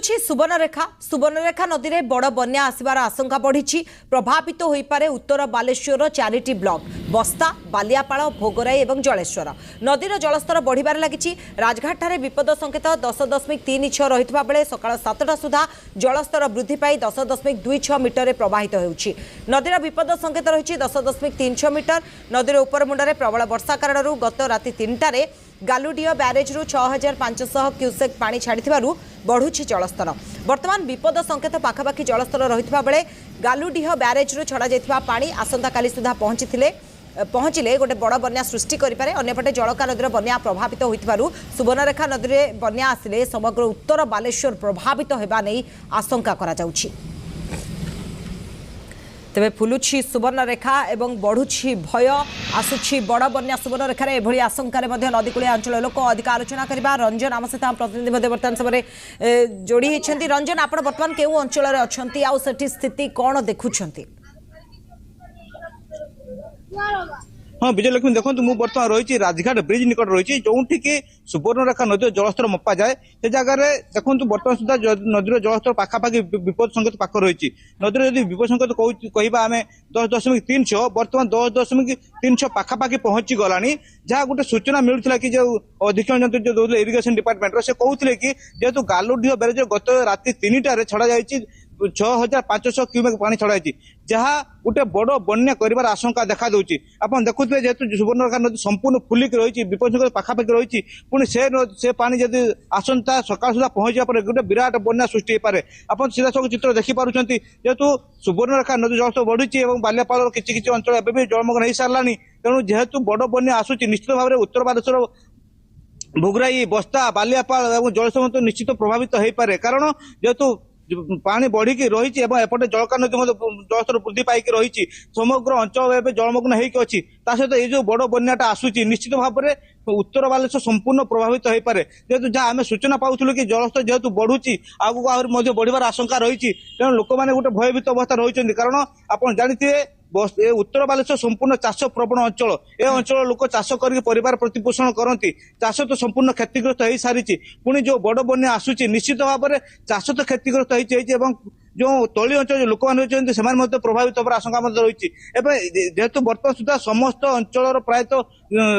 फुलुछि सुवर्णरेखा नदी में बड़ बन्या आसबार आशंका बढ़ी। प्रभावित हो पारे उत्तर बालेश्वर 4टी ब्लॉक बस्ता बालियापाल भोगराई और जलेश्वर। नदीर जलस्तर बढ़िबार लगी। राजघाट ठारे विपद संकेत 10.36 रही बेले सकाळ 7टा सुधा जलस्तर वृद्धि पाई 10.26 मीटर प्रवाहित होउछि। नदीर विपद संकेत रही 10.36 मीटर। नदीर उपरमुंडे प्रबल वर्षा कारण गत राति 3टारे गालुडीह ब्यारेज रु 6500 क्यूसेक पानी छाड़ी बढ़ुछि जलस्तर। वर्तमान विपद संकेत पाखापाखि जलस्तर रही बेले गालुडीह ब्यारेज रु छड़ा जाइथिबा पानी आसंता काली सुधा पहुंचले गोटे बड़ बन्या सृष्टि करिपारे। अन्यपटे जलका नदीर बन्या प्रभावित होइथिबारु सुवर्णरेखा नदी में बन्या आसिले समग्र उत्तर बालेश्वर प्रभावित हेबा नै आशंका करा जाउछि। तेबे फुलुछि सुवर्णरेखा एवं बढ़ुछि भय आसुछि बड़ बन्या सुवर्णरेखार एभली आशंकार नदीकूलिया अंचल लोक अधिक आलोचना करबा। रंजन आम सहित प्रतिनिधि बर्तमान समय जोड़ी होती। रंजन आप बर्तमान केउ अंचल अच्छी आउ सेठी स्थिति कौन देखुछंती? हाँ विजयलक्ष्मी देखो मुझे बर्तमान रही राजघाट ब्रिज निकट रही जो कि सुवर्णरेखा नदी जलस्तर मपा जाए से जगह देखो बर्तमान सुधा नदी जलस्तर पाखापाखि विपद संकेत पाख रही। नदी जब विपद संकेत कहवा आम 10.36 बर्तमान 10.36 पाखापाखि पहुंची गला जहाँ गोटे सूचना मिलूला कि जो अधीक्षण जंत्र जो दौले इरिगेशन डिपार्टमेंट से कहते कि जेहेतु गालुडीह ब्यारेज गत राति 3टारे छड़ा जाइए 6500 क्यूमेक पानी छड़ाई जहाँ गोटे बड़ बन्या कर आशंका देखा दूसरी। आप देखुए जेहेतु सुवर्णरेखा नदी संपूर्ण फुलिक रही विपद संकेत पाखापाखि रही पुणी से पानी जब आसंता सकाल सुधा पहुंचा पर गोटे विराट बन्या सृष्टि हो पारे। आप सीधा सब चित्र देखिपुं जेहेतु सुवर्णरेखा नदी जलस्तर बढ़ी और बालियापाल किसी अंचल एवं जलमग्न हो सारा तेणु जेहेतु बड़ बन्या आसूची निश्चित भाव में उत्तर बालेश्वर भोगराई बस्ता बालियापाल और जलस्तर निश्चित प्रभावित हो पारे। कारण जेहेतु पानी बढ़ी रही एपटे जलका नदी जलस्तर वृद्धि पाई रही समग्र अंचल एवं जलमग्न होती सहित ये जो बड़ बन्याटा आसूची निश्चित भाव में उत्तर बालेश्वर संपूर्ण प्रभावित हो पारे। जेहेतु जहाँ आम सूचना पाऊलु कि जलस्तर जेहेतु बढ़ुची आगू आहरी बढ़िबार आशंका रही तेणु लोक मैंने गोटे भयभीत अवस्था रही। कारण आप जानते उत्तर बालेश्वर संपूर्ण चाष प्रवण अंचल ए अंचल लोक चाष कर परिवार प्रतिपोषण करती चाष तो संपूर्ण क्षतिग्रस्त हो सारी पुणी जो बड़ बन्या आसूची निश्चित भाव में चाष तो क्षतिग्रस्त हो जो तली अंचल लोक मैंने से प्रभावित होकर आशंका रही। जेहेतु बर्तमान सुधा समस्त अंचल प्रायतः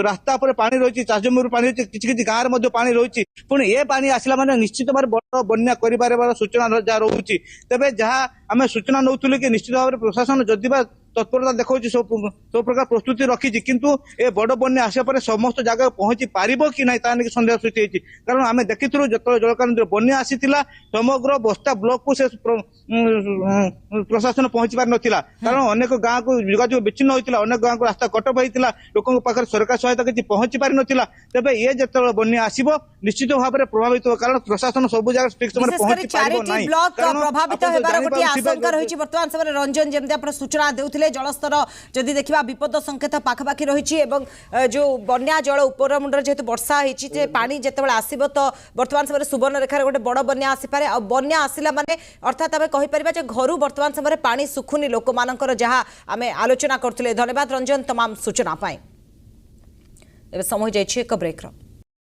रास्ता पर पानी रही चाष जमी पानी रही किसी गाँव में पानी रही पुणी ए पानी आसला माने निश्चित भाव बड़ बन्या कर सूचना जहाँ रोचे। तेज जहाँ आम सूचना नौलु कि निश्चित भाव में प्रशासन जदि तत्परता देखा सब प्रकार प्रस्तुति रखी किंतु ए बड़ बन्या आसा पर समस्त जगह पहुंची पारिबो कि नहीं ताकि सन्देह सृष्टि होती। कारण आम देखिलु जो जलका नदी बन्या आसीथिला समग्र बस्ता ब्लॉक को से प्रशासन पहुंची पार नथिला। कारण अनेक गाँव को जोगाजोग विच्छिन्न होता अनेक गाँव को रास्ता कटप होता लोकों पाखे सरकार सहायता किसी पहुंची पारि नथिला। तेबे ये जतबे बन्या आसीबो निश्चित भाव में प्रभावित हो कारण प्रशासन सब जगह ठीक समय पहुंची पारिबो नाही। प्रभावित हेबार गोटे आशंका रही वर्तमान समय रंजन जमती आप सूचना देउथिले जलस्तर जदि देखा विपद संकेत पाखापाखि रही जो बन्या जल उपर मुंडर जेहेतु वर्षा होती पानी जितेबाला आसो तो वर्तमान समय सुवर्णरेखार गोटे बड़ बन्या आसीपे बन्या आसला माने अर्थात आम कहीपर घर वर्तमान समय पानी सुखुनी लोक मानकर जहाँ आम आलोचना करते। धन्यवाद रंजन तमाम सूचना पाए। समय जाइए एक ब्रेक्र।